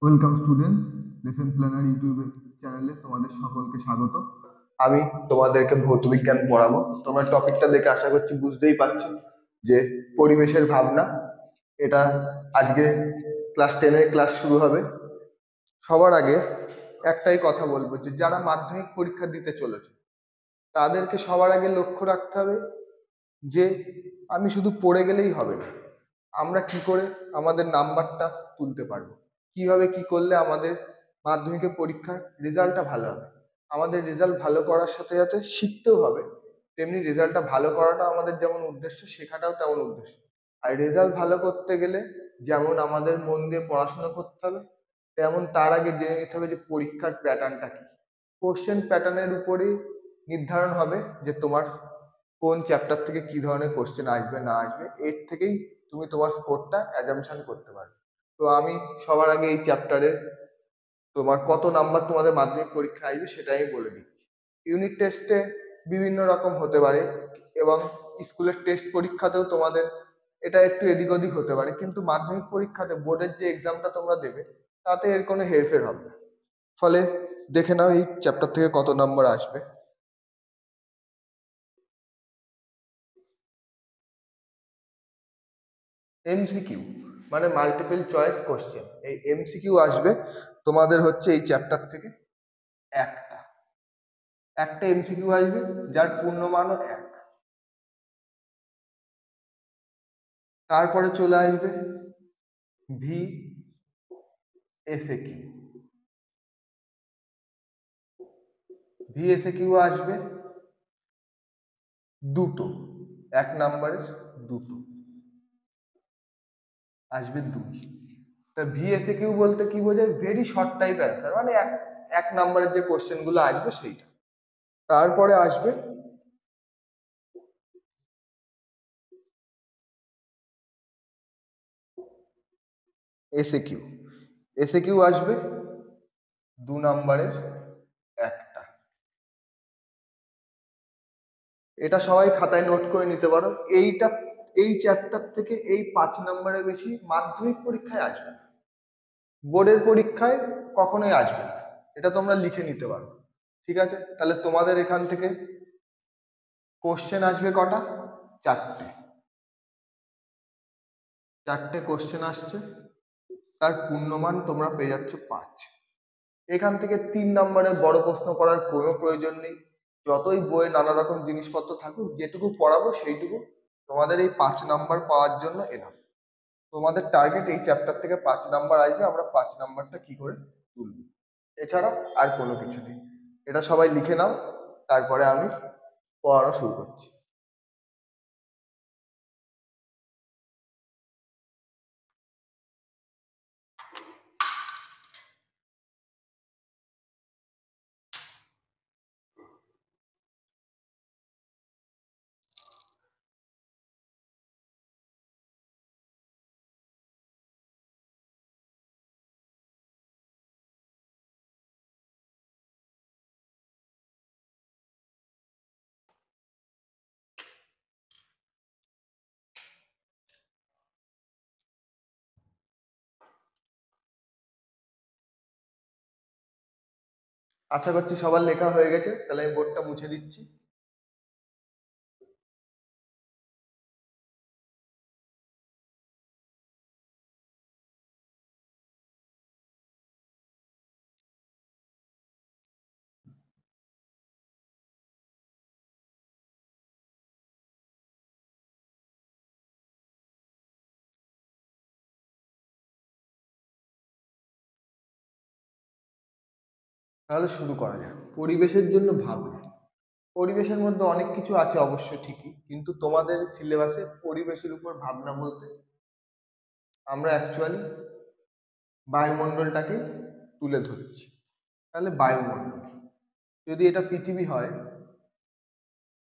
Welcome students, lesson planner YouTube চ্যানেলে তোমাদের সকলকে স্বাগত। আমি তোমাদেরকে ভৌত বিজ্ঞান পড়াবো। তোমরা টপিকটা দেখে আশা করছি বুঝতেই পারছো যে পরিবেশের ভাবনা। এটা আজকে ক্লাস 10-এর ক্লাস শুরু হবে। সবার আগে একটাই কথা বলবো যে যারা মাধ্যমিক পরীক্ষা দিতে চলেছে তাদেরকে সবার আগে লক্ষ্য রাখতে হবে যে আমি শুধু পড়ে গেলেই হবে না, আমরা কি করে আমাদের নাম্বারটা তুলতে পারবো, কিভাবে কি করলে আমাদের মাধ্যমিকের পরীক্ষার রেজাল্টটা ভালো হবে। আমাদের রেজাল্ট ভালো করার সাথে সাথে শিখতেও হবে, তেমনি রেজাল্টটা ভালো করাটা আমাদের যেমন উদ্দেশ্য, শেখাটাও তেমন উদ্দেশ্য। আর রেজাল্ট ভালো করতে গেলে যেমন আমাদের মন দিয়ে পড়াশোনা করতে হবে, তেমন তার আগে জেনে নিতে হবে যে পরীক্ষার প্যাটার্নটা কি। কোশ্চেন প্যাটার্নের উপরেই নির্ধারণ হবে যে তোমার কোন চ্যাপ্টার থেকে কি ধরনের কোশ্চেন আসবে না আসবে, এর থেকেই তুমি তোমার স্কোরটা অ্যাজাম্পশন করতে পারবে। তো আমি সবার আগে এই চ্যাপ্টারের তোমার কত নাম্বার তোমাদের মাধ্যমিক পরীক্ষা আসবে সেটাই বলে দিচ্ছি। ইউনিট টেস্টে বিভিন্ন রকম হতে পারে এবং স্কুলের টেস্ট পরীক্ষাতেও তোমাদের এটা একটু এদিক ওদিক হতে পারে, কিন্তু মাধ্যমিক পরীক্ষাতে বোর্ডের যে এক্সামটা তোমরা দেবে তাতে এর কোনো হেরফের হবে না। ফলে দেখে নাও এই চ্যাপ্টার থেকে কত নাম্বার আসবে। এমসিকিউ মানে মাল্টিপল চয়েস কোশ্চেন। এই এমসিকিউ আসবে তোমাদের হচ্ছে এই চ্যাপ্টার থেকে একটা একটা এমসিকিউ আসবে যার পূর্ণমানও 1। তারপরে চলে আসবে V SA Q. V SA Q আসবে দুটো, 1 নাম্বারের দুটো আসবে 2। তা ভিএসএ কিউ বলতে কি বোঝায়? ভেরি শর্ট টাইপ অ্যান্সার, মানে এক নাম্বারের যে কোশ্চেন গুলো আসবে সেইটা। তারপরে আসবে এসএ কিউ। এসএ কিউ আসবে 2 নাম্বারের একটা। এটা সবাই খাতায় নোট করে নিতে পারো। এইটা এই চ্যাপ্টার থেকে এই 5 নাম্বারের বেশি মাধ্যমিক পরীক্ষায় আসবে না, বোর্ডের পরীক্ষায় কখনোই আসবে না। এটা তোমরা লিখে নিতে পারো, ঠিক আছে? তাহলে তোমাদের এখান থেকে কোশ্চেন আসবে কটা? 4টে। 4টে কোশ্চেন আসছে, তার পূর্ণমান তোমরা পেয়ে যাচ্ছ 5। এখান থেকে 3 নম্বরের বড় প্রশ্ন করার কোনো প্রয়োজন নেই। যতই বইয়ে নানা রকম জিনিসপত্র থাকুক, যেটুকু পড়াবো সেইটুকু তোমাদের এই 5 নাম্বার পাওয়ার জন্য এনাফ। তোমাদের টার্গেট এই চ্যাপ্টার থেকে 5 নাম্বার আসবে, আমরা 5 নাম্বারটা কি করে তুলব, এছাড়া আর কোনো কিছু নেই। এটা সবাই লিখে নাও, তারপরে আমি পড়ানো শুরু করছি। আশা করছি সবার লেখা হয়ে গেছে, তাহলে আমি বোর্ডটা মুছে দিচ্ছি। তাহলে শুরু করা যাক। পরিবেশের জন্য ভাবনা। পরিবেশের মধ্যে অনেক কিছু আছে অবশ্য ঠিকই, কিন্তু তোমাদের সিলেবাসে পরিবেশের উপর ভাবনা বলতে আমরা অ্যাকচুয়ালি বায়ুমণ্ডলটাকে তুলে ধরছি। তাহলে বায়ুমণ্ডল, যদি এটা পৃথিবী হয়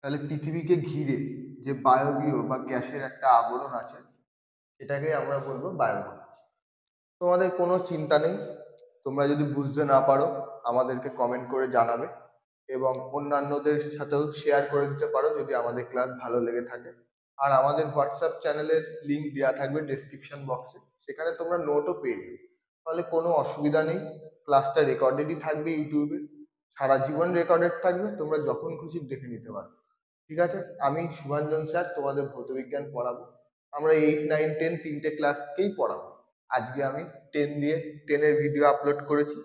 তাহলে পৃথিবীকে ঘিরে যে বায়বীয় বা গ্যাসের একটা আবরণ আছে সেটাকে আমরা বলবো বায়ুমণ্ডল। তোমাদের কোনো চিন্তা নেই, তোমরা যদি বুঝতে না পারো আমাদেরকে কমেন্ট করে জানাবে এবং অন্যান্যদের সাথেও শেয়ার করে দিতে পারো যদি আমাদের ক্লাস ভালো লেগে থাকে। আর আমাদের হোয়াটসঅ্যাপ চ্যানেলের লিংক দেওয়া থাকবে ডেসক্রিপশন বক্সে, সেখানে তোমরা নোটও পেয়ে যাবে। তাহলে কোনো অসুবিধা নেই, ক্লাসটা রেকর্ডেডই থাকবে ইউটিউবে, সারা জীবন রেকর্ডেড থাকবে, তোমরা যখন খুশি দেখে নিতে পারো। ঠিক আছে, আমি শুভাঞ্জন স্যার তোমাদের ভৌতবিজ্ঞান পড়াবো। আমরা 8, 9, 10 তিনটে ক্লাসকেই পড়াবো। আজকে আমি 10 এর ভিডিও আপলোড করেছি,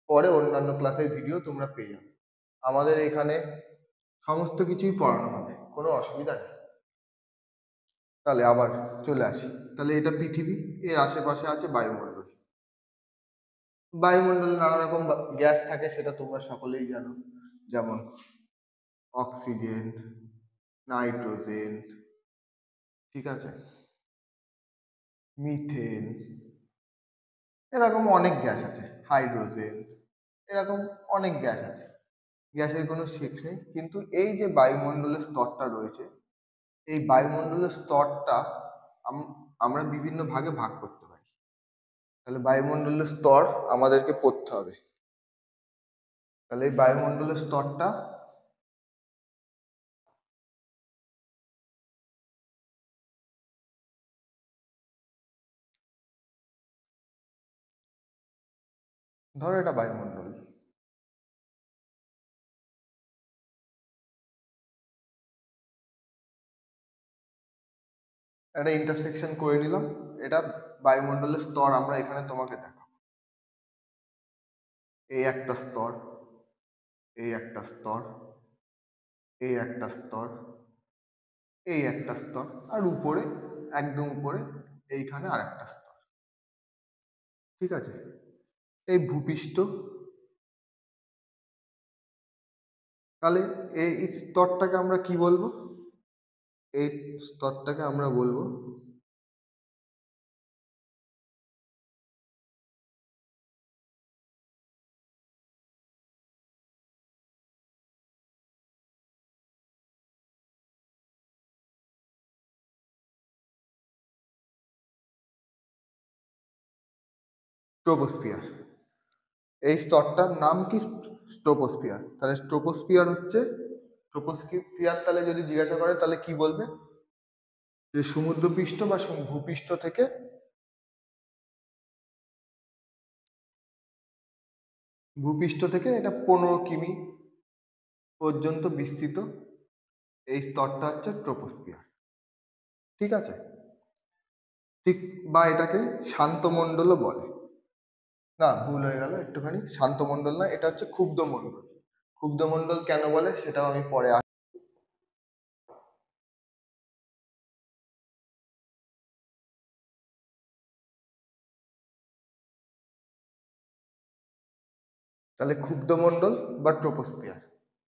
পরে অন্যান্য ক্লাসের ভিডিও তোমরা পেয়ে যাবে। আমাদের এখানে সমস্ত কিছুই পড়ানো হবে, কোনো অসুবিধা নেই। তাহলে আবার চলে আসি, তাহলে এটা পৃথিবী, এর আশেপাশে আছে বায়ুমণ্ডল। বায়ুমণ্ডলে নানা রকম গ্যাস থাকে, সেটা তোমরা সকলেই জানো, যেমন অক্সিজেন, নাইট্রোজেন, ঠিক আছে, মিথেন, এরকম অনেক গ্যাস আছে, হাইড্রোজেন, এরকম অনেক গ্যাস আছে, গ্যাসের কোনো শেষ নেই। কিন্তু এই যে বায়ুমণ্ডলের স্তরটা রয়েছে, এই বায়ুমণ্ডলের স্তরটা আমরা বিভিন্ন ভাগে ভাগ করতে পারি। তাহলে বায়ুমণ্ডলের স্তর আমাদেরকে পড়তে হবে। তাহলে এই বায়ুমণ্ডলের স্তরটা ধরো এটা বায়ুমণ্ডল, একটা ইন্টারসেকশন করে নিলাম, এটা বায়ুমণ্ডলের স্তর আমরা এখানে তোমাকে দেখাবো। এই একটা স্তর, এই একটা স্তর, এই একটা স্তর, এই একটা স্তর, আর উপরে, একদম উপরে এইখানে আরেকটা স্তর। ঠিক আছে, এই ভূপৃষ্ঠ। তাহলে এই স্তরটাকে আমরা কি বলবো? এই স্তরটাকে আমরা বলবো ট্রোপোস্ফিয়ার। এই স্তরটার নাম কি? ট্রোপোস্ফিয়ার। তাহলে ট্রোপোস্ফিয়ার হচ্ছে, ট্রোপোস্ফিয়ার তাহলে যদি জিজ্ঞাসা করে তাহলে কি বলবে? যে সমুদ্রপৃষ্ঠ বা ভূপৃষ্ঠ থেকে এটা 15 কিমি পর্যন্ত বিস্তৃত এই স্তরটা হচ্ছে ট্রোপোস্ফিয়ার। ঠিক আছে, ঠিক, বা এটাকে শান্তমণ্ডলও বলে। না, ভুল হয়ে গেল একটুখানি, শান্তমণ্ডল না, এটা হচ্ছে ক্ষুব্ধমণ্ডল। ক্ষুব্ধমণ্ডল কেন বলে সেটাও আমি পরে তাহলে ক্ষুব্ধমণ্ডল বা ট্রোপোস্ফিয়ার।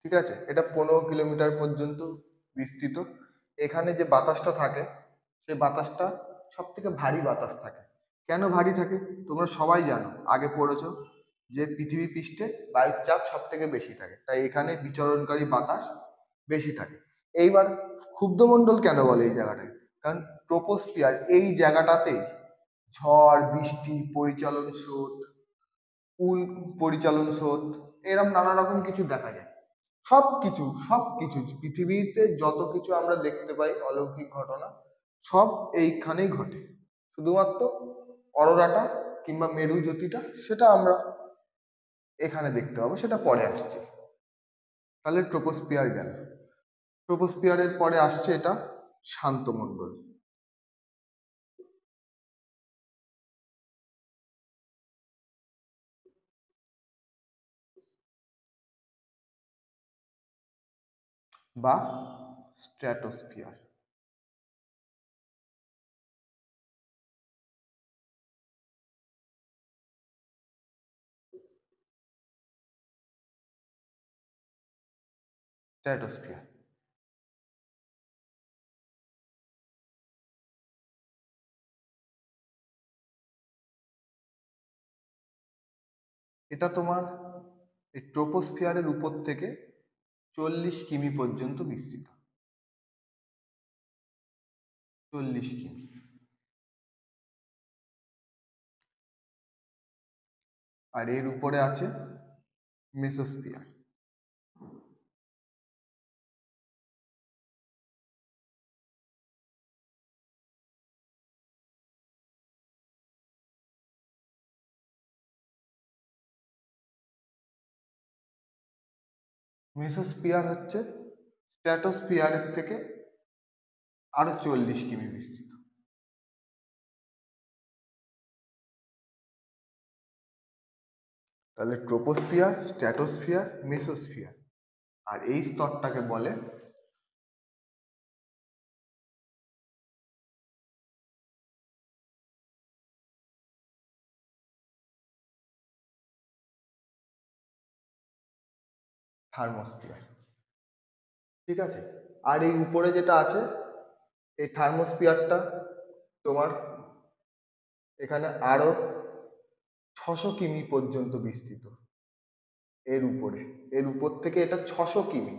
ঠিক আছে, এটা 15 কিলোমিটার পর্যন্ত বিস্তৃত। এখানে যে বাতাসটা থাকে, সেই বাতাসটা সব থেকে ভারী বাতাস থাকে। কেন ভারী থাকে তোমরা সবাই জানো, আগে পড়েছো যে পৃথিবী পৃষ্ঠে বায়ুর চাপ সব থেকে বেশি থাকে, তাই এখানে বিচরণকারী বাতাস বেশি থাকে। এইবার ক্ষুব্ধমণ্ডল কেন বলে এই জায়গাটায়? কারণ ট্রোপোস্ফিয়ার এই জায়গাটাতেই ঝড়, বৃষ্টি, পরিচালন স্রোত, উল পরিচালন স্রোত, এরকম নানা রকম কিছু দেখা যায়। সব কিছু পৃথিবীতে যত কিছু আমরা দেখতে পাই অলৌকিক ঘটনা, সব এইখানেই ঘটে। শুধুমাত্র অরোরাটা কিংবা মেরু জ্যোতিটা সেটা আমরা এখানে দেখতে পাবো, সেটা পরে আসছে। তাহলে ট্রোপোস্ফিয়ার গেল। ট্রোপোস্ফিয়ারের পরে আসছে এটা শান্তমণ্ডল। বা স্ট্র্যাটোস্ফিয়ার। স্ট্র্যাটোস্ফিয়ার, এটা তোমার এই ট্রোপোস্ফিয়ারের উপর থেকে 40 কিমি পর্যন্ত বিস্তৃত। 40 কিমি। আর এর উপরে আছে মেসোস্ফিয়ার। মেসোস্ফিয়ার হচ্ছে স্ট্র্যাটোস্ফিয়ারের থেকে আরো 40 কিমি বিস্তৃত। তাহলে ট্রোপোস্ফিয়ার, স্ট্র্যাটোস্ফিয়ার, মেসোস্ফিয়ার, আর এই স্তরটাকে বলে থার্মোস্ফিয়ার। ঠিক আছে, আর এই উপরে যেটা আছে এই থার্মোস্ফিয়ারটা তোমার এখানে আরো 600 কিমি পর্যন্ত বিস্তৃত। এর উপর থেকে এটা 600 কিমি।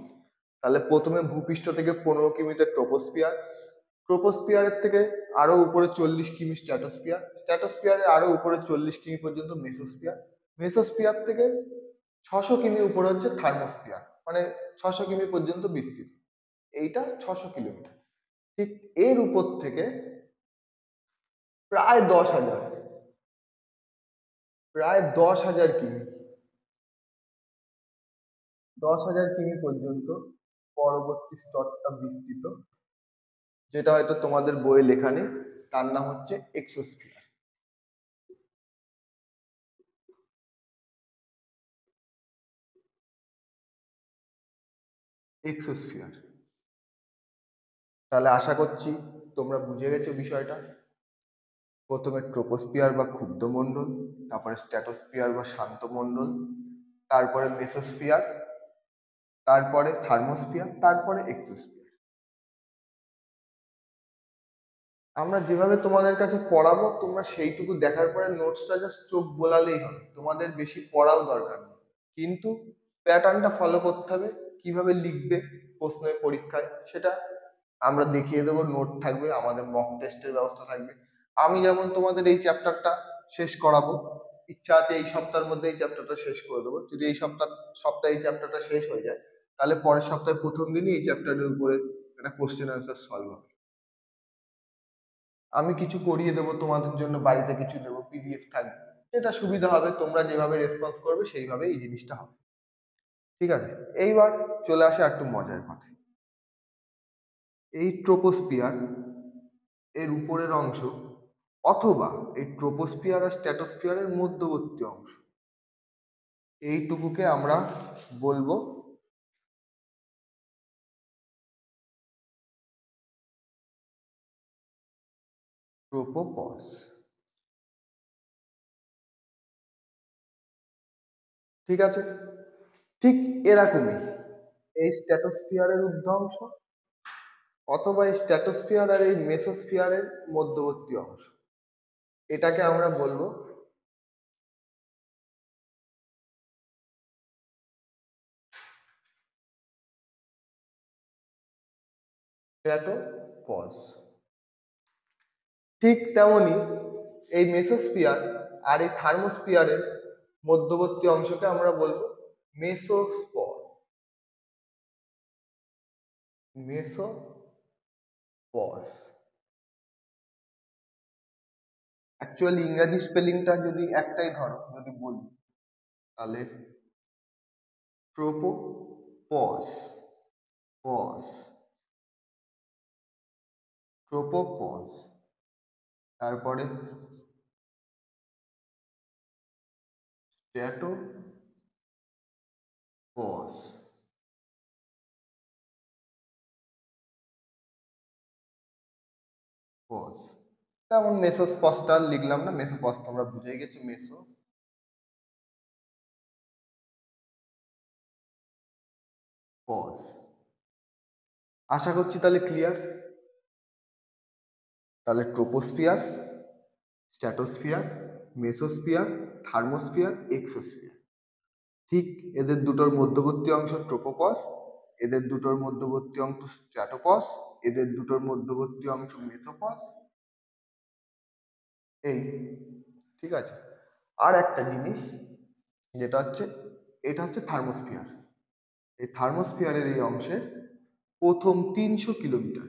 তাহলে প্রথমে ভূপৃষ্ঠ থেকে 15 কিমিতে ট্রোপোস্ফিয়ার, ট্রোপোস্ফিয়ারের থেকে আরো উপরে 40 কিমি স্ট্র্যাটোস্ফিয়ার, স্ট্র্যাটোস্ফিয়ারের আরো উপরে 40 কিমি পর্যন্ত মেসোস্ফিয়ার, মেসোস্ফিয়ার থেকে 600 কিমি উপরে হচ্ছে থার্মোস্ফিয়ার, মানে 600 কিমি পর্যন্ত বিস্তৃত। এইটা 600 কিলোমিটার। ঠিক এর উপর থেকে প্রায় 10,000, প্রায় 10,000 কিমি, 10,000 কিমি পর্যন্ত পরবর্তী স্তরটা বিস্তৃত, যেটা হয়তো তোমাদের বইয়ে লেখা নেই, তার নাম হচ্ছে এক্সোস্ফিয়ার। এক্সোস্ফিয়ার। তাহলে আশা করছি তোমরা বুঝে গেছো বিষয়টা। প্রথমে ট্রোপোস্ফিয়ার বা ক্ষুদ্রমণ্ডল, তারপরে স্ট্র্যাটোস্ফিয়ার বা শান্ত মণ্ডল, তারপরে মেসোস্ফিয়ার, তারপরে থার্মোস্ফিয়ার, তারপরে এক্সোস্ফিয়ার। আমরা যেভাবে তোমাদের কাছে পড়াবো তোমরা সেইটুকু দেখার পরে নোটসটা জাস্ট চোখ বোলালেই হবে, তোমাদের বেশি পড়াও দরকার নেই। কিন্তু প্যাটার্নটা ফলো করতে হবে, কিভাবে লিখবে প্রশ্নের পরীক্ষায় সেটা আমরা দেখিয়ে দেবো, নোট থাকবে, আমাদের মক টেস্টের ব্যবস্থা থাকবে। আমি যেমন তোমাদের এই চ্যাপ্টারটা শেষ করাবো, ইচ্ছা আছে এই সপ্তাহের মধ্যে এই চ্যাপ্টারটা শেষ করে দেবো। যদি এই সপ্তাহে এই চ্যাপ্টারটা শেষ হয়ে যায়, তাহলে পরের সপ্তাহে প্রথম দিনই এই চ্যাপ্টারের উপরে একটা কোশ্চেন আনসার সলভ হবে। আমি কিছু করিয়ে দেবো তোমাদের জন্য, বাড়িতে কিছু দেবো, পিডিএফ থাকবে, যেটা সুবিধা হবে, তোমরা যেভাবে রেসপন্স করবে সেইভাবে এই জিনিসটা হবে। ঠিক আছে, এইবার চলে আসে একটু মজার কথা। এই ট্রোপোস্ফিয়ার এর উপরের অংশ, অথবা এই ট্রোপোস্ফিয়ার আর স্ট্র্যাটোস্ফিয়ারের মধ্যবর্তী অংশ, এইটুকুকে আমরা বলবো ট্রোপোপজ। ঠিক আছে, ঠিক এরকমই এই স্ট্র্যাটোস্ফিয়ারের ঊর্ধ্ব অংশ, অথবা এই স্ট্র্যাটোস্ফিয়ার আর এই মেসোস্ফিয়ারের মধ্যবর্তী অংশ, এটাকে আমরা বলবো স্ট্র্যাটোপজ। ঠিক তেমনি এই মেসোস্ফিয়ার আর এই থার্মোস্ফিয়ারের মধ্যবর্তী অংশকে আমরা বলবো মেসোস্পর। মেসোপজ। অ্যাকচুয়ালি ইংরাজি স্পেলিংটা যদি একটাই ধরো, যদি বলি, তাহলে ট্রোপোপজ, পজ, ট্রোপোপজ, তারপরে স্ট্র্যাটোপজ, পজ। তেমন মেসোস্পজটা লিখলাম না, মেসোপজ তোমরা বুঝে গেছো, মেসো পজ। আশা করছি তাহলে ক্লিয়ার। তাহলে troposphere, stratosphere, mesosphere, thermosphere, exosphere. ঠিক এদের দুটোর মধ্যবর্তী অংশ ট্রোপোপজ, এদের দুটোর মধ্যবর্তী অংশ স্ট্র্যাটোপজ, এদের দুটোর মধ্যবর্তী অংশ মেসোপজ। এই, ঠিক আছে। আর একটা জিনিস যেটা হচ্ছে, এটা হচ্ছে থার্মোস্ফিয়ার। এই থার্মোস্ফিয়ারের এই অংশের প্রথম 300 কিলোমিটার,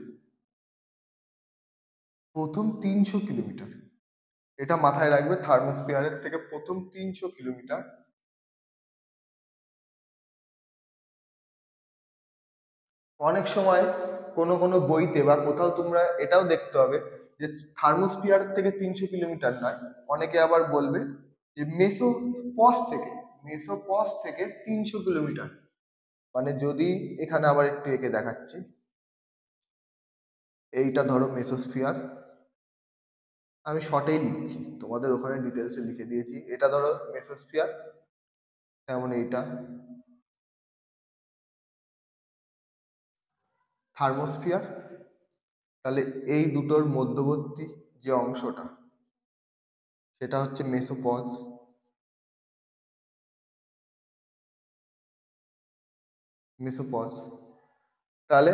প্রথম 300 কিলোমিটার, এটা মাথায় রাখবে, থার্মোস্ফিয়ারের থেকে প্রথম 300 কিলোমিটার অনেক সময় কোনো কোনো বইতে বা কোথাও তোমরা এটাও দেখতে হবে যে থার্মোস্ফিয়ার থেকে 300 কিলোমিটার নয়, অনেকে আবার বলবে যে মেসোপস থেকে 300 কিলোমিটার। মানে যদি এখানে আবার একটু এঁকে দেখাচ্ছি, এইটা ধরো মেসোস্ফিয়ার, আমি শর্টেই লিখছি, তোমাদের ওখানে ডিটেলসে লিখে দিয়েছি। এটা ধরো মেসোস্ফিয়ার, তেমন এইটা থার্মোস্ফিয়ার। তাহলে এই দুটোর মধ্যবর্তী যে অংশটা সেটা হচ্ছে মেসোপজ। মেসোপজ তাহলে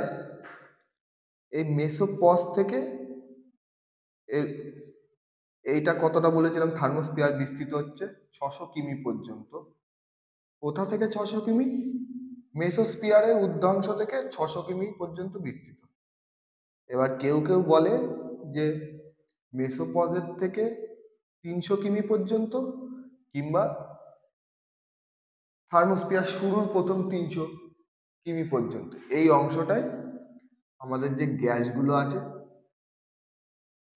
এই মেসোপজ থেকে এর এইটা কতটা বলেছিলাম, থার্মোস্ফিয়ার বিস্তৃত হচ্ছে 600 কিমি পর্যন্ত। কোথা থেকে 600 কিমি? মেসোস্ফিয়ারের উর্ধ্বাংশ থেকে 600 কিমি পর্যন্ত বিস্তৃত। এবার কেউ কেউ বলে যে মেসোপজের থেকে 300 কিমি পর্যন্ত, কিংবা থার্মোস্ফিয়ার শুরুর প্রথম 300 কিমি পর্যন্ত। এই অংশটায় আমাদের যে গ্যাসগুলো আছে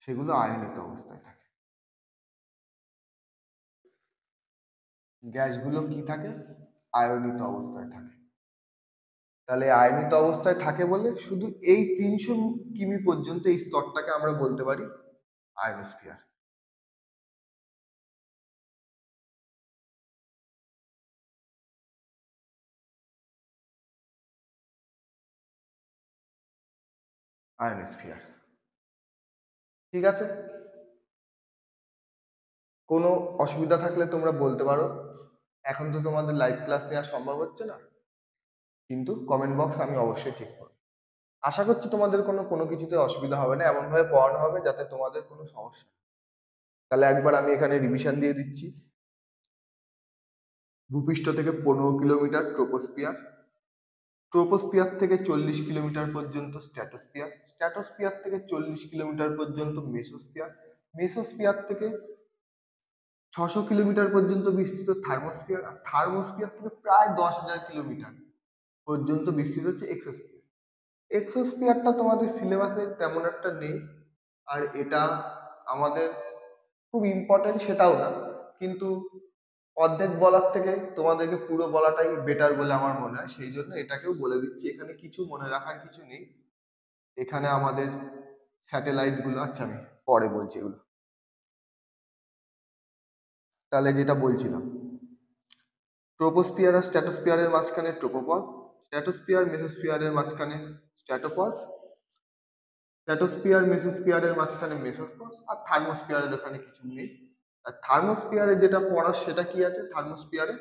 সেগুলো আয়নিত অবস্থায় থাকে। গ্যাসগুলো কি থাকে? আয়নিত অবস্থায় থাকে। তাহলে আয়নিত অবস্থায় থাকে বলে শুধু এই 300 কিমি পর্যন্ত এই স্তরটাকে আমরা বলতে পারি আয়নোস্ফিয়ার। আয়নোস্ফিয়ার, ঠিক আছে। কোনো অসুবিধা থাকলে তোমরা বলতে পারো। এখন তো তোমাদের লাইভ ক্লাস নেওয়া সম্ভব হচ্ছে না, কিন্তু কমেন্ট বক্স আমি অবশ্যই ঠিক করব। আশা করছি তোমাদের কোনো কোনো কিছুতে অসুবিধা হবে না, এমন ভাবে পড়ানো হবে যাতে তোমাদের কোনো সমস্যা। তাহলে একবার আমি এখানে রিভিশন দিয়ে দিচ্ছি। ভূপৃষ্ঠ থেকে 15 কিলোমিটার ট্রোপোস্ফিয়ার, ট্রোপোস্ফিয়ার থেকে 40 কিলোমিটার পর্যন্ত স্ট্র্যাটোস্ফিয়ার, স্ট্র্যাটোস্ফিয়ার থেকে 40 কিলোমিটার পর্যন্ত মেসোস্ফিয়ার, মেসোস্ফিয়ার থেকে 600 কিলোমিটার পর্যন্ত বিস্তৃত থার্মোস্ফিয়ার, আর থার্মোস্ফিয়ার থেকে প্রায় 10,000 কিলোমিটার পর্যন্ত বিস্তৃত হচ্ছে এক্সোস্ফিয়ার। এক্সোস্ফিয়ারটা তোমাদের সিলেবাসে তেমন একটা নেই, আর এটা আমাদের খুব ইম্পর্টেন্ট সেটাও না, কিন্তু অর্ধেক বলার থেকে তোমাদেরকে পুরো বলাটাই বেটার বলে আমার মনে হয়, সেই জন্য এটাকেও বলে দিচ্ছি। এখানে কিছু মনে রাখার কিছু নেই। এখানে আমাদের স্যাটেলাইট গুলো, আচ্ছা আমি পরে বলছি এগুলো। তাহলে যেটা বলছিলাম, ট্রোপোস্ফিয়ার আর স্ট্র্যাটোস্ফিয়ারের মাঝখানে ট্রোপোপজ, স্ট্র্যাটোস্ফিয়ার মেসোস্ফিয়ারের মাঝখানে স্ট্র্যাটোপজ, স্ট্র্যাটোস্ফিয়ার মেসোস্ফিয়ারের মাঝখানে মেসোস্পজ, আর থার্মোস্ফিয়ারের ওখানে কিছু নেই। আর থার্মোস্ফিয়ারে যেটা পড়ার সেটা কি আছে? থার্মোস্ফিয়ারে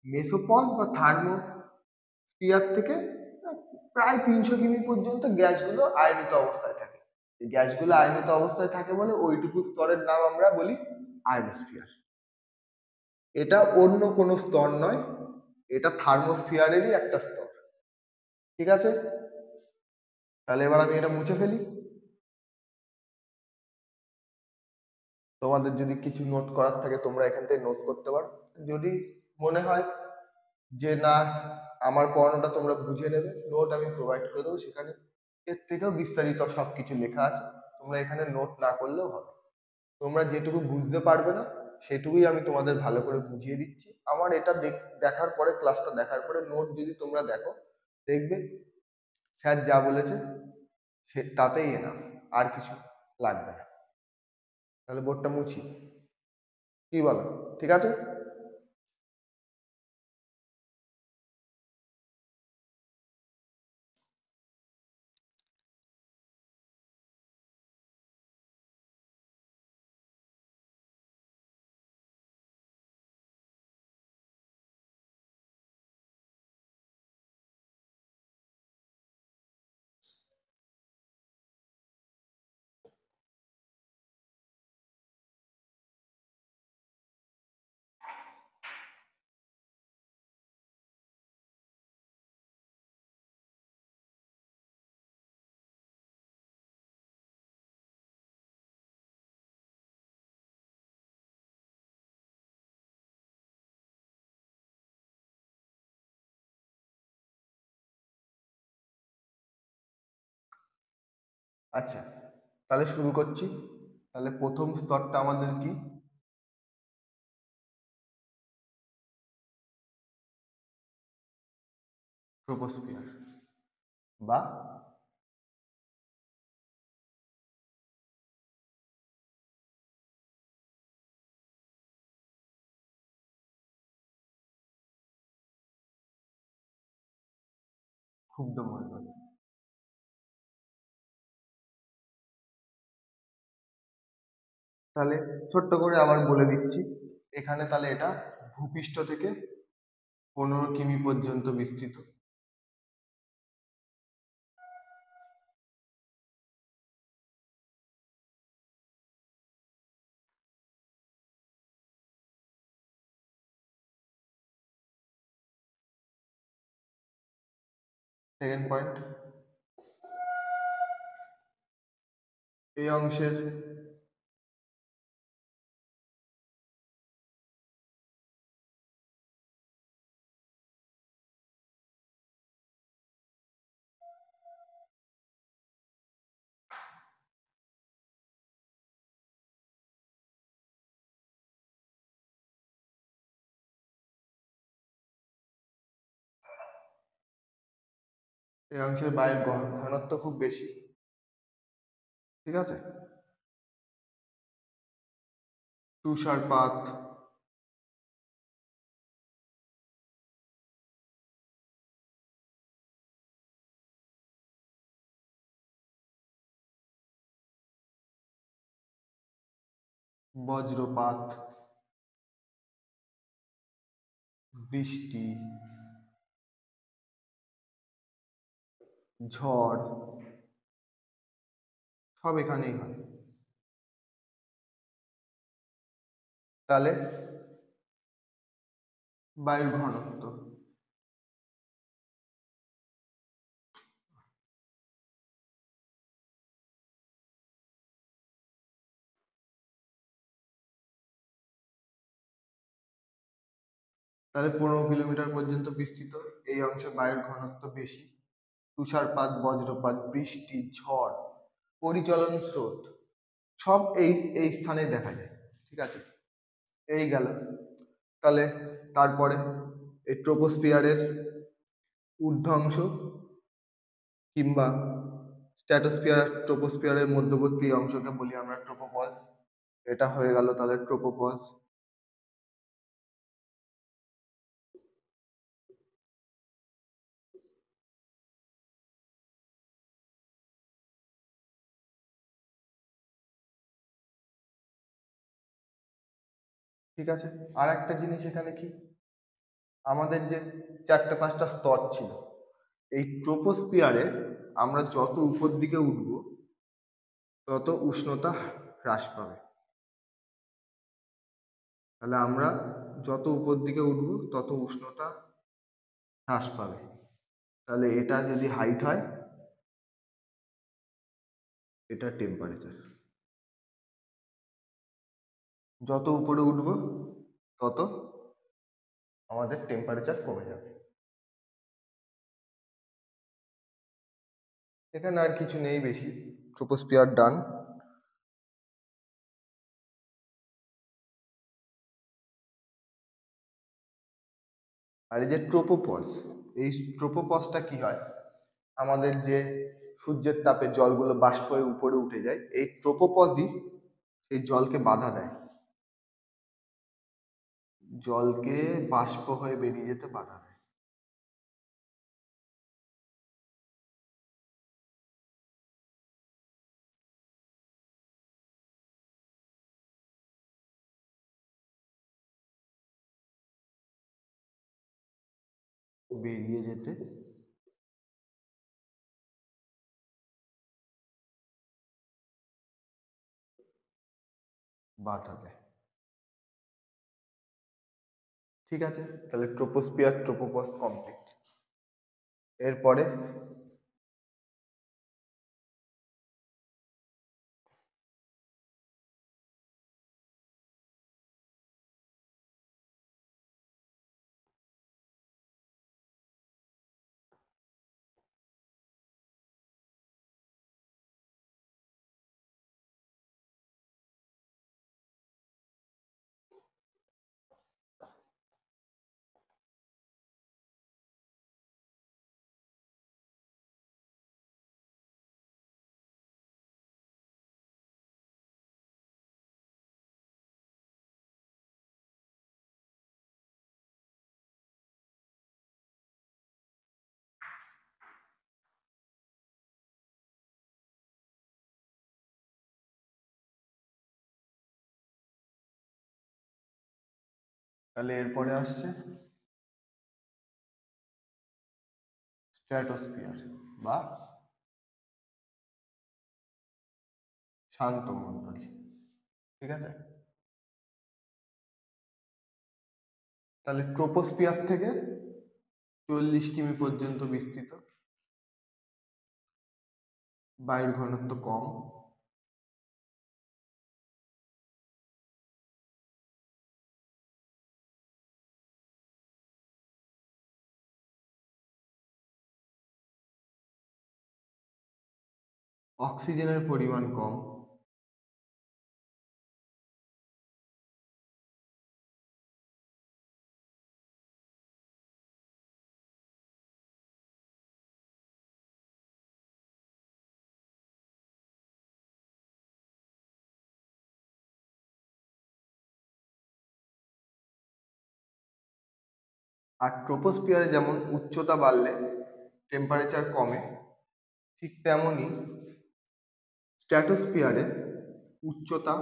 মেসোপজ বা থার্মোস্ফিয়ার থেকে প্রায় 300 কিমি পর্যন্ত গ্যাসগুলো আয়নিত অবস্থায় থাকে। এই গ্যাসগুলো আয়নিত অবস্থায় থাকে বলে ওইটুকু স্তরের নাম আমরা বলি আয়নোস্ফিয়ার। এটা অন্য কোনো স্তর নয়, এটা থার্মোস্ফিয়ারেরই একটা স্তর, ঠিক আছে। তাহলে এবার আমি এটা মুছে ফেলি। তোমাদের যদি কিছু নোট করার থাকে তোমরা এখান থেকে নোট করতে পারো। যদি মনে হয় যে না আমার পড়ানোটা তোমরা বুঝে নেবে, নোট আমি প্রোভাইড করে দেবো, সেখানে এর থেকেও বিস্তারিত সবকিছু লেখা আছে, তোমরা এখানে নোট না করলেও হবে। তোমরা যেটুকু বুঝতে পারবে না সেটুকুই আমি তোমাদের ভালো করে বুঝিয়ে দিচ্ছি। আমার এটা দেখার পরে, ক্লাসটা দেখার পরে নোট যদি তোমরা দেখো, দেখবে স্যার যা বলেছে সে তাতেই এনাফ, আর কিছু লাগবে না। তাহলে বোর্ডটা মুছি, কি বলো? ঠিক আছে। আচ্ছা, তাহলে শুরু করছি। তাহলে প্রথম স্তরটা আমাদের কি? ট্রোপোস্ফিয়ার বা ক্ষুব্ধমণ্ডল। তাহলে ছোট্ট করে আবার বলে দিচ্ছি, এখানে তাহলে এটা ভূপৃষ্ঠ থেকে 15 কিমি পর্যন্ত বিস্তৃত। সেকেন্ড পয়েন্ট, এই অংশের বায়ুর ঘনত্ব খুব বেশি, ঠিক আছে? তুষারপাত, বজ্রপাত, বৃষ্টি, ঝড় সব এখানেই হয়। তাহলে বায়ুর ঘনত্ব, তাহলে 15 কিলোমিটার পর্যন্ত বিস্তৃত, এই অংশে বায়ুর ঘনত্ব বেশি। তুষারপাত, বজ্রপাত, বৃষ্টি, ঝড়, পরিচলন স্রোত সব এই এই স্থানে দেখা যায়, ঠিক আছে? এই গেল। তাহলে তারপরে এই ট্রোপোস্ফিয়ারের ঊর্ধ্ব অংশ কিংবা স্ট্র্যাটোস্ফিয়ার আর ট্রোপোস্ফিয়ারের মধ্যবর্তী অংশকে বলি আমরা ট্রোপোপজ। এটা হয়ে গেল তাহলে ট্রোপোপজ। ঠিক আছে, আর একটা জিনিস এখানে কি, আমাদের যে 4-5টা স্তর ছিল, এই ট্রোপোস্ফিয়ারে আমরা যত উপর দিকে উঠব তত উষ্ণতা হ্রাস পাবে। তাহলে আমরা যত উপর দিকে উঠব তত উষ্ণতা হ্রাস পাবে। তাহলে এটা যদি হাইট হয়, এটা টেম্পারেচার। যত উপরে উঠব তত আমাদের টেম্পারেচার কমে যাবে। এখানে আর কিছু নেই বেশি, ট্রোপোস্ফিয়ার ডান। আর এই যে ট্রোপোপজ, এই ট্রোপোপজটা কি হয়, আমাদের যে সূর্যের তাপে জলগুলো বাষ্প হয়ে উপরে উঠে যায়, এই ট্রোপোপজই সেই জলকে বাধা দেয়, জলকে বাষ্প হয়ে বেরিয়ে যেতে বাধা দেয়। বেরিয়ে যেতে বাধা দেয়। ঠিক আছে, তাহলে ট্রোপোস্ফিয়ার ট্রোপোপজ কমপ্লিট। এরপরে তাহলে এরপরে আসছে স্ট্র্যাটোস্ফিয়ার বা শান্ত মণ্ডল। ঠিক আছে, তাহলে ট্রোপোস্ফিয়ার থেকে 40 কিমি পর্যন্ত বিস্তৃত, বায়ুর ঘনত্ব কম, অক্সিজেনের পরিমাণ কম, আর ট্রোপোস্ফিয়ারে যেমন উচ্চতা বাড়লে টেম্পারেচার কমে, ঠিক তেমনই স্ট্র্যাটোস্ফিয়ারে উচ্চতা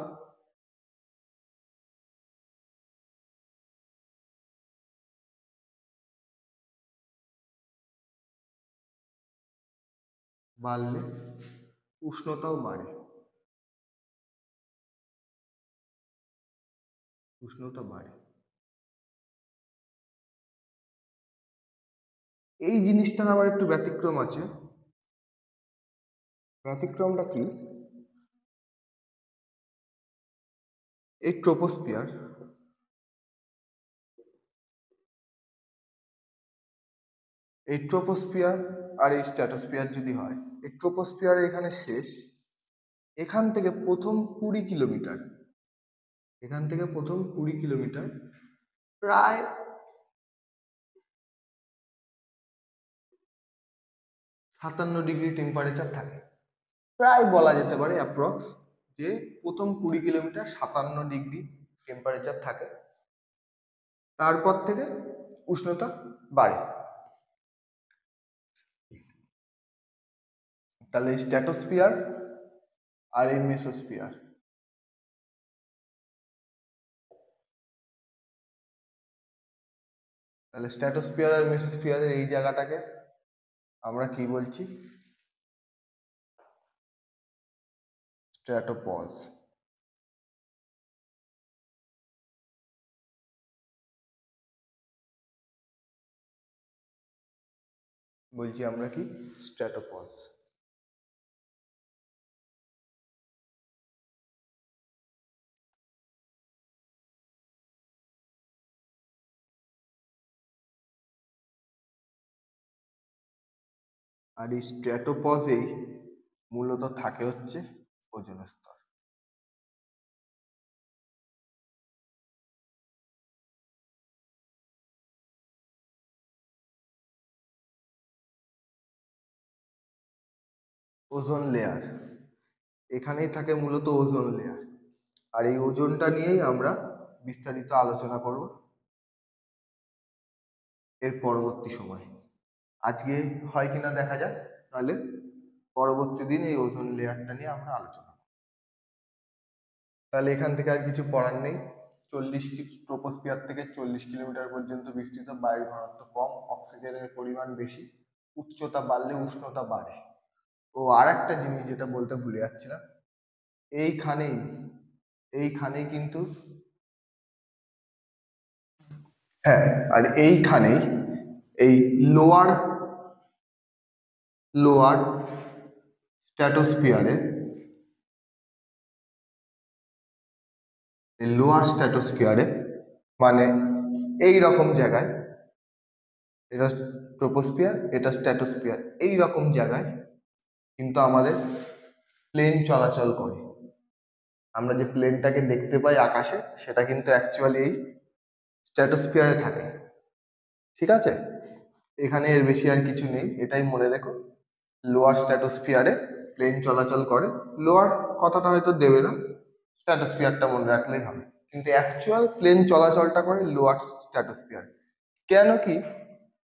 বাড়লে উষ্ণতাও বাড়ে, উষ্ণতা বাড়ে। এই জিনিসটার আবার একটু ব্যতিক্রম আছে। ব্যতিক্রমটা কি? এই ট্রোপোস্ফিয়ার আর এই স্ট্র্যাটোস্ফিয়ার যদি হয়, এই ট্রোপোস্ফিয়ার এখানে শেষ, এখান থেকে প্রথম 20 কিলোমিটার, এখান থেকে প্রথম 20 কিলোমিটার প্রায় 57 ডিগ্রি টেম্পারেচার থাকে। প্রায় বলা যেতে পারে অ্যাপ্রক্স যে প্রথম 20 কিলোমিটার 57 ডিগ্রি টেম্পারেচার থাকে, তারপর থেকে উষ্ণতা বাড়ে। তাহলে স্ট্র্যাটোস্ফিয়ার আর এই মেসোস্ফিয়ার, তাহলে স্ট্র্যাটোস্ফিয়ার আর মেসোস্ফিয়ারের এই জায়গাটাকে আমরা কি বলছি? স্ট্র্যাটোপজ। বলছি আমরা কি? স্ট্র্যাটোপজ। আর এই স্ট্র্যাটোপজেই মূলত থাকে হচ্ছে ওজোন স্তর। ওজোন লেয়ার, এখানেই থাকে মূলত ওজোন লেয়ার। আর এই ওজোনটা নিয়েই আমরা বিস্তারিত আলোচনা করব এর পরবর্তী সময়। আজকে হয় কিনা দেখা যাক, তাহলে পরবর্তী দিন এই ওজোন লেয়ারটা নিয়ে আমরা আলোচনা করব। তাহলে এখান থেকে আর কিছু পড়ার নেই। ট্রোপোস্ফিয়ার থেকে 40 কিলোমিটার পর্যন্ত বিস্তৃত, বায়ুর ঘনত্ব কম, অক্সিজেনের পরিমাণ বেশি, উচ্চতা বাড়লে উষ্ণতা বাড়ে। ও আর একটা জিনিস যেটা বলতে ভুলে যাচ্ছিলাম, এইখানেই কিন্তু, হ্যাঁ, আর এইখানেই এই লোয়ার স্ট্র্যাটোস্ফিয়ারে, মানে এই রকম জায়গায়, এটা ট্রোপোস্ফিয়ার, এটা স্ট্র্যাটোস্ফিয়ার, এই রকম জায়গায় কিন্তু আমাদের প্লেন চলাচল করে। আমরা যে প্লেনটাকে দেখতে পাই আকাশে, সেটা কিন্তু অ্যাকচুয়ালি এই স্ট্র্যাটোস্ফিয়ারে থাকে। ঠিক আছে, এখানে এর বেশি আর কিছু নেই, এটাই মনে রেখো। লোয়ার স্ট্র্যাটোস্ফিয়ারে প্লেন চলাচল করে। লোয়ার কথাটা হয়তো দেবে না, স্ট্র্যাটোস্ফিয়ারটা মনে রাখলেই হবে, কিন্তু অ্যাকচুয়াল প্লেন চলাচলটা করে লোয়ার স্ট্র্যাটোস্ফিয়ার। কেন কি?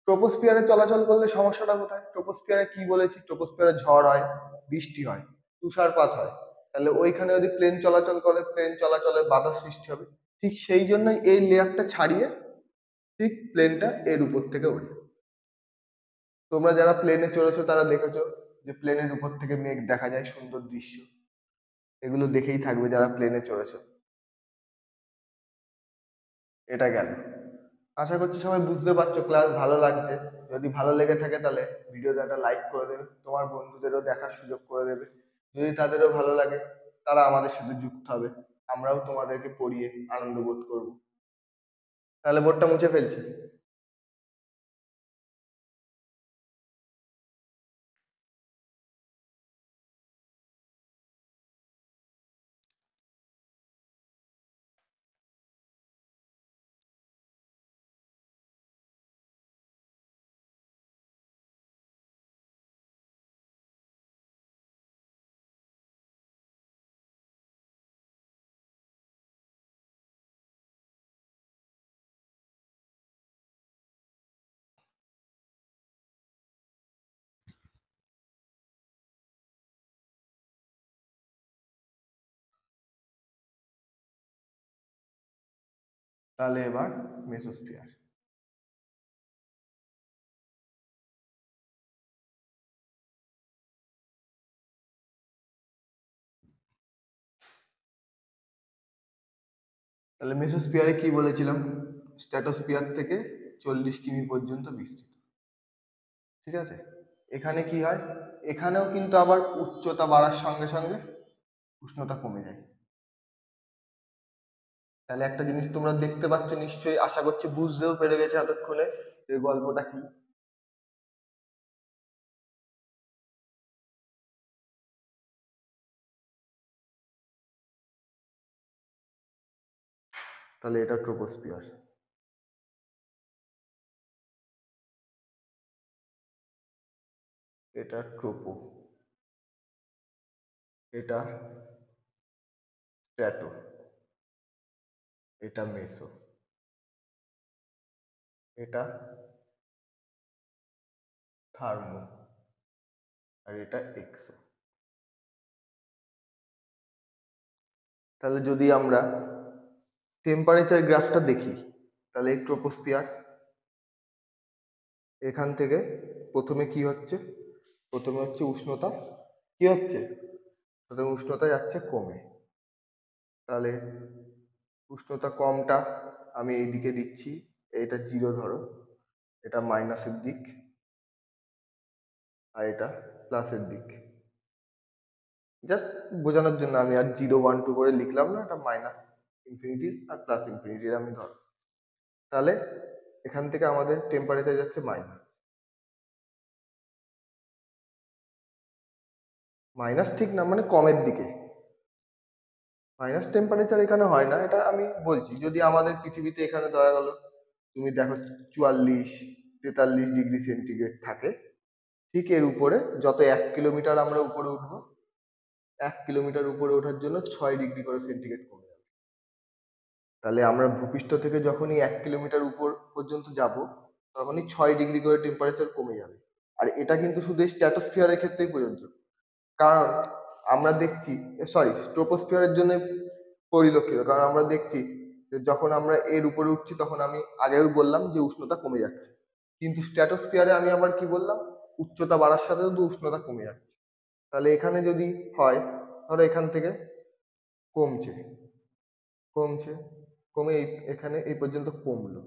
ট্রোপোস্ফিয়ারে চলাচল করলে সমস্যাটা কোথায়? ট্রোপোস্ফিয়ারে কি বলেছি? ট্রোপোস্ফিয়ারে ঝড় হয়, বৃষ্টি হয়, তুষারপাত হয়। তাহলে ওইখানে যদি প্লেন চলাচল করে, প্লেন চলাচলে বাধার সৃষ্টি হবে। ঠিক সেই জন্যই এই লেয়ারটা ছাড়িয়ে ঠিক প্লেনটা এর উপর থেকে ওঠে। তোমরা যারা প্লেনে চড়েছো তারা দেখেছো যে প্লেনের উপর থেকে মেঘ দেখা যায়, সুন্দর দৃশ্য। এগুলো দেখেই থাকবে যারা প্লেনে চড়েছো। এটা গেল। আশা করছি সবাই বুঝতে পারছো, ক্লাস ভালো লাগছে। যদি ভালো লেগে থাকে তাহলে ভিডিওতে একটা লাইক করে দেবে, তোমার বন্ধুদেরও দেখার সুযোগ করে দেবে। যদি তাদেরও ভালো লাগে তারা আমাদের সাথে যুক্ত হবে, আমরাও তোমাদেরকে পড়িয়ে আনন্দ বোধ করবো। তাহলে বোর্ডটা মুছে ফেলছি। তাহলে এবার মেসোস্ফিয়ার। তাহলে মেসোস্ফিয়ারে কি বলেছিলাম? স্ট্র্যাটোস্ফিয়ার থেকে 40 কিমি পর্যন্ত বিস্তৃত। ঠিক আছে, এখানে কি হয়? এখানেও কিন্তু আবার উচ্চতা বাড়ার সঙ্গে সঙ্গে উষ্ণতা কমে যায়। তাহলে একটা জিনিস তোমরা দেখতে পাচ্ছ নিশ্চয়ই, আশা করছি বুঝতেও পেরে গেছে এতক্ষণে এই গল্পটা কি। তাহলে এটা ট্রোপোস্ফিয়ার। এটা ট্রোপো, এটা স্ট্র্যাটো, এটা মেসো, এটা থার্মো, আর এটা এক্সো। তাহলে যদি আমরা টেম্পারেচার গ্রাফটা দেখি, তাহলে এই ট্রোপোস্ফিয়ার, এখান থেকে প্রথমে কি হচ্ছে? প্রথমে হচ্ছে উষ্ণতা কি হচ্ছে? প্রথমে উষ্ণতা যাচ্ছে কমে। তাহলে উষ্ণতা কমটা আমি এইদিকে দিচ্ছি, এটা 0 ধরো, এটা মাইনাসের দিক, আর এটা প্লাসের দিক। জাস্ট বোঝানোর জন্য আমি আর 0, 1, 2 করে লিখলাম না, এটা মাইনাস ইনফিনিটি আর প্লাস ইনফিনিটির আমি ধর। তাহলে এখান থেকে আমাদের টেম্পারেচার যাচ্ছে মাইনাস। মাইনাস ঠিক না, মানে কমের দিকে। মাইনাস টেম্পারেচার এখানে হয় না, এটা আমি বলছি। যদি আমাদের পৃথিবীতে এখানে ধরা গেল তুমি দেখো 44, 43 ডিগ্রি সেন্টিগ্রেড থাকে, ঠিক এর উপরে যত 1 কিলোমিটার আমরা উপরে উঠবো, 1 কিলোমিটার উপরে ওঠার জন্য 6 ডিগ্রি করে সেন্টিগ্রেড কমে যাবে। তাহলে আমরা ভূপৃষ্ঠ থেকে যখনই 1 কিলোমিটার উপর পর্যন্ত যাব, তখনই 6 ডিগ্রি করে টেম্পারেচার কমে যাবে। আর এটা কিন্তু শুধু স্ট্র্যাটোস্ফিয়ারের ক্ষেত্রেই প্রযোজ্য। কারণ আমরা দেখছি, সরি, ট্রোপোস্ফিয়ারের জন্য পরিলক্ষিত। কারণ আমরা দেখছি যে যখন আমরা এর উপরে উঠছি তখন আমি আগেও বললাম যে উষ্ণতা কমে যাচ্ছে, কিন্তু স্ট্র্যাটোস্ফিয়ারে আমি আবার কি বললাম? উচ্চতা বাড়ার সাথে সাথে উষ্ণতা কমে যাচ্ছে। তাহলে এখানে যদি হয়, ধরো এখান থেকে কমছে, কমছে, কমে এখানে এই পর্যন্ত কমলো।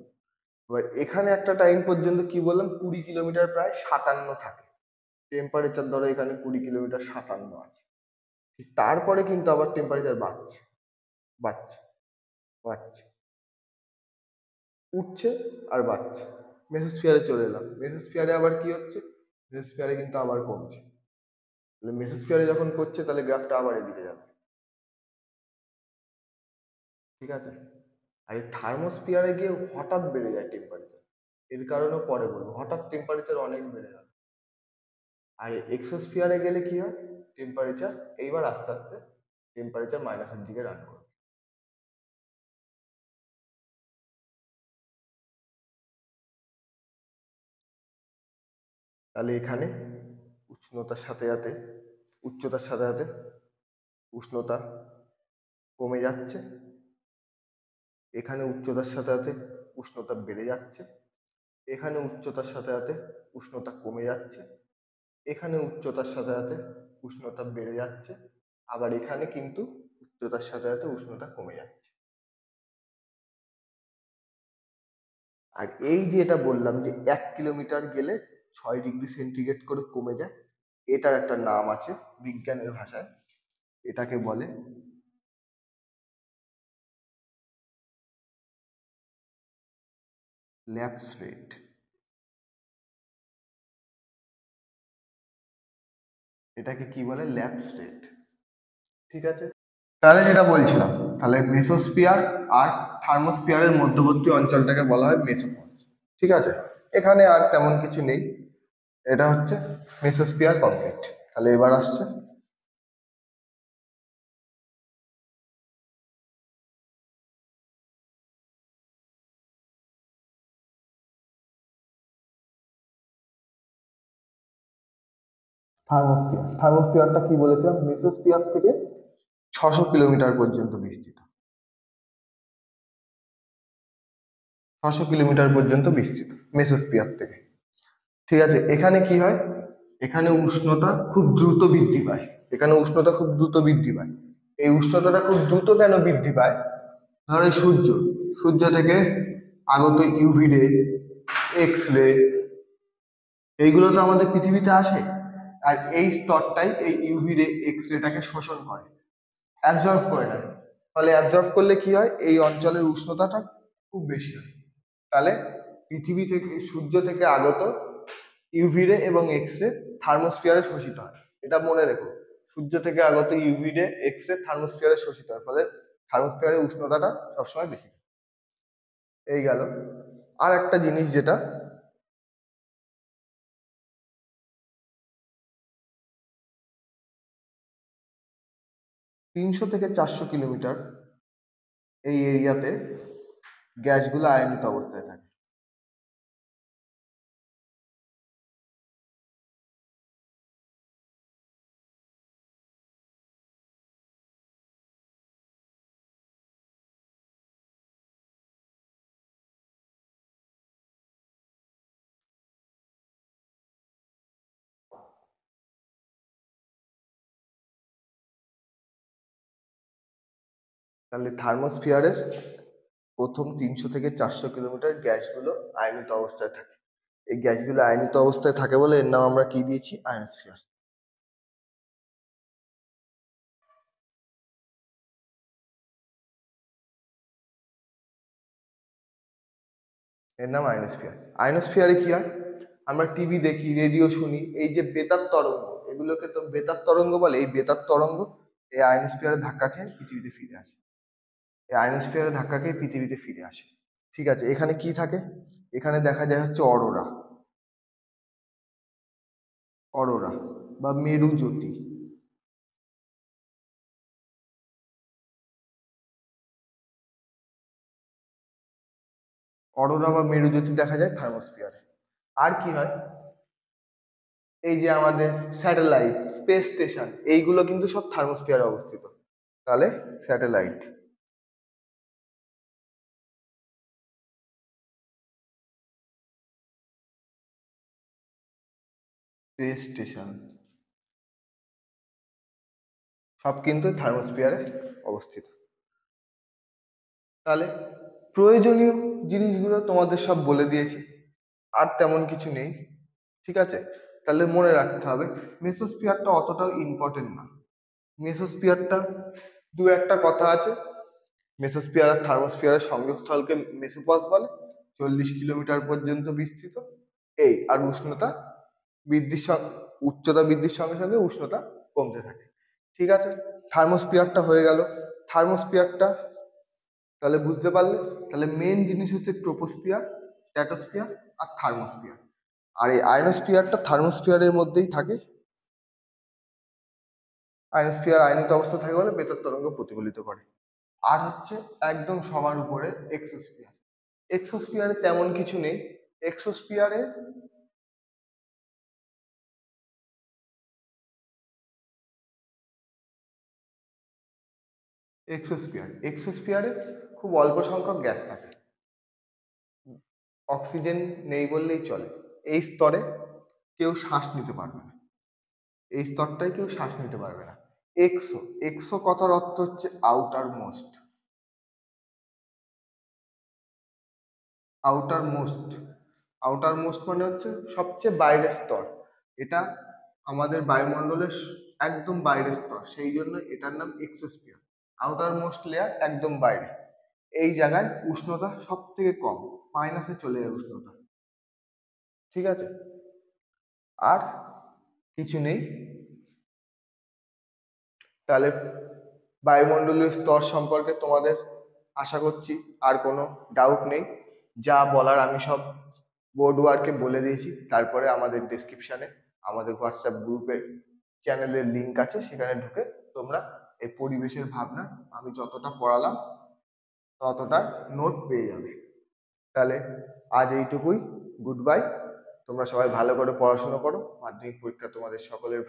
এবার এখানে একটা টাইম পর্যন্ত কি বললাম, 20 কিলোমিটার প্রায় 57 থাকে টেম্পারেচার। ধরো এখানে 20 কিলোমিটার 57 আছে। তারপরে কিন্তু আবার টেম্পারেচার বাড়ছে, বাড়ছে, বাড়ছে, উঠছে আর বাড়ছে। মেসোস্ফিয়ারে চলে এলাম, মেসোস্ফিয়ারে আবার কি হচ্ছে? মেসোস্ফিয়ারে কিন্তু আবার কমছে। তাহলে মেসোস্ফিয়ারে যখন করছে তাহলে গ্রাফটা আবার এদিকে যাবে। ঠিক আছে, আর এই থার্মোস্ফিয়ারে গিয়ে হঠাৎ বেড়ে যায় টেম্পারেচার। এর কারণে পরে বলবো, হঠাৎ টেম্পারেচার অনেক বেড়ে যাবে। আর এক্সোস্ফিয়ারে গেলে কি হয়? টেম্পারেচার এইবার আস্তে আস্তে টেম্পারেচার মাইনাসের দিকে রান করবে। তাহলে এখানে উষ্ণতার সাথে সাথে, উচ্চতার সাথে সাথে উষ্ণতা কমে যাচ্ছে, এখানে উচ্চতার সাথে সাথে উষ্ণতা বেড়ে যাচ্ছে, এখানে উচ্চতার সাথে সাথে উষ্ণতা কমে যাচ্ছে, এখানে উচ্চতার সাথে সাথে উষ্ণতা বেড়ে যাচ্ছে, আবার এখানে কিন্তু উচ্চতার সাথে সাথে উষ্ণতা কমে যাচ্ছে। আর এই যে এটা বললাম যে 1 কিলোমিটার গেলে 6 ডিগ্রি সেন্টিগ্রেড করে কমে যায়, এটার একটা নাম আছে বিজ্ঞানের ভাষায়, এটাকে বলে ল্যাপস রেট। এটাকে কি বলে? Lapse rate. ঠিক আছে, তাহলে যেটা বলছিলাম, তাহলে মেসোস্ফিয়ার আর থার্মোস্ফিয়ারের মধ্যবর্তী অঞ্চলটাকে বলা হয় মেসোপজ। ঠিক আছে, এখানে আর তেমন কিছু নেই, এটা হচ্ছে মেসোস্ফিয়ার কমপ্লিট। তাহলে এবার আসছে থার্মোস্ফিয়ার। থার্মোস্ফিয়ারটা কি বলেছিলাম? মেসোস্ফিয়ার থেকে 600 কিলোমিটার পর্যন্ত বিস্তৃত। 600 কিলোমিটার পর্যন্ত বিস্তৃত মেসোস্ফিয়ার থেকে। ঠিক আছে, এখানে কি হয়? এখানে উষ্ণতা খুব দ্রুত বৃদ্ধি পায়। এখানে উষ্ণতা খুব দ্রুত বৃদ্ধি পায়। এই উষ্ণতাটা খুব দ্রুত কেন বৃদ্ধি পায়? ধরো এই সূর্য, সূর্য থেকে আগত ইউভি রে, এক্স রে, এইগুলো তো আমাদের পৃথিবীতে আসে, আর এই স্তরটাই এই ইউভি রে এক্স রেটাকে শোষণ করে, অ্যাবজর্ব করে নেয়। ফলে অ্যাবজর্ব করলে কি হয়? এই অঞ্চলের উষ্ণতাটা খুব বেশি হয়। তাহলে পৃথিবী থেকে, সূর্য থেকে আগত ইউভি রে এবং এক্স রে থার্মোস্ফিয়ারে শোষিত হয়। এটা মনে রেখো, সূর্য থেকে আগত ইউভি রে এক্স রে থার্মোস্ফিয়ারে শোষিত হয়, ফলে থার্মোস্ফিয়ারের উষ্ণতাটা সবসময় বেশি। এই গেল। আর একটা জিনিস যেটা 300 থেকে 400 কিলোমিটার এই এরিয়াতে গ্যাসগুলো আয়নিত অবস্থায় থাকে। তাহলে থার্মোস্ফিয়ারের প্রথম 300 থেকে 400 কিলোমিটার গ্যাসগুলো আয়নিত অবস্থায় থাকে। এই গ্যাসগুলো আয়নিত অবস্থায় থাকে বলে এর নাম আমরা কি দিয়েছি? আয়নোস্ফিয়ার। এর নাম আয়নোস্ফিয়ার। আয়নোস্ফিয়ারে কি হয়? আমরা টিভি দেখি, রেডিও শুনি, এই যে বেতার তরঙ্গ, এগুলোকে তো বেতার তরঙ্গ বলে। এই বেতার তরঙ্গ এই আয়নোস্ফিয়ারের ধাক্কা খেয়ে পৃথিবীতে ফিরে আসে। এই আয়নোস্ফিয়ারের ধাক্কা খেয়ে পৃথিবীতে ফিরে আসে। ঠিক আছে, এখানে কি থাকে? এখানে দেখা যায় হচ্ছে অরোরা, অরোরা বা মেরু জ্যোতি। অরোরা বা মেরু জ্যোতি দেখা যায় থার্মোস্ফিয়ারে। আর কি হয়? এই যে আমাদের স্যাটেলাইট, স্পেস স্টেশন, এইগুলো কিন্তু সব থার্মোস্ফিয়ারে অবস্থিত। তাহলে স্যাটেলাইট, স্পেস স্টেশন সব কিন্তু থার্মোস্ফিয়ারে অবস্থিত। তাহলে প্রয়োজনীয় জিনিসগুলো তোমাদের সব বলে দিয়েছি, আর তেমন কিছু নেই। ঠিক আছে, তাহলে মনে রাখতে হবে মেসোস্ফিয়ারটা অতটাও ইম্পর্টেন্ট না। মেসোস্ফিয়ারটা দু একটা কথা আছে। মেসোস্ফিয়ার আর থার্মোস্ফিয়ারের সংযোগস্থলকে মেসোপজ বলে, 40 কিলোমিটার পর্যন্ত বিস্তৃত। এই আর উষ্ণতা বৃদ্ধির সঙ্গে, উচ্চতা বৃদ্ধির সঙ্গে সঙ্গে উষ্ণতা কমতে থাকে। ঠিক আছে, থার্মোস্ফিয়ারটা হয়ে গেল। থার্মোস্ফিয়ারটা তাহলে বুঝতে পারলে? তাহলে মেন জিনিস হচ্ছে ট্রোপোস্ফিয়ার, স্ট্র্যাটোস্ফিয়ার আর থার্মোস্ফিয়ার। আর এই আয়নোস্ফিয়ারটা থার্মোস্ফিয়ারের মধ্যেই থাকে। আয়নোস্ফিয়ার আয়নিত অবস্থা থাকে বলে বেতার তরঙ্গ প্রতিফলিত করে। আর হচ্ছে একদম সবার উপরে এক্সোস্ফিয়ার। এক্সোস্ফিয়ারে তেমন কিছু নেই। এক্সোস্ফিয়ারে এক্সোস্ফিয়ারে খুব অল্প সংখ্যক গ্যাস থাকে, অক্সিজেন নেই বললেই চলে। এই স্তরে কেউ শ্বাস নিতে পারবে না, এই স্তরটায় কেউ শ্বাস নিতে পারবে না। এক্সো, এক্সো কথার অর্থ হচ্ছে outer most, outer most, outer most মানে হচ্ছে সবচেয়ে বাইরের স্তর। এটা আমাদের বায়ুমণ্ডলের একদম বাইরের স্তর, সেই জন্য এটার নাম এক্সোস্ফিয়ার। আউটার মোস্ট লেয়ার একদম বাইরে, এই জায়গায় উষ্ণতা সব থেকে কম, মাইনাসে চলে যায় উষ্ণতা। ঠিক আছে, আর কিছু নেই। তাহলে বায়ুমণ্ডলীয় স্তর সম্পর্কে তোমাদের আশা করছি আর কোনো ডাউট নেই। যা বলার আমি সব বোর্ড ওয়ার্কে বলে দিয়েছি। তারপরে আমাদের ডেসক্রিপশনে আমাদের হোয়াটসঅ্যাপ গ্রুপের চ্যানেলের লিঙ্ক আছে, সেখানে ঢুকে তোমরা এই পরিবেশের ভাবনা আমি যতটা পড়ালাম ততটা নোট পেয়ে যাবে। তাহলে আজ এইটুকুই, গুড বাই। তোমরা সবাই ভালো করে পড়াশোনা করো, মাধ্যমিক পরীক্ষা তোমাদের সকলের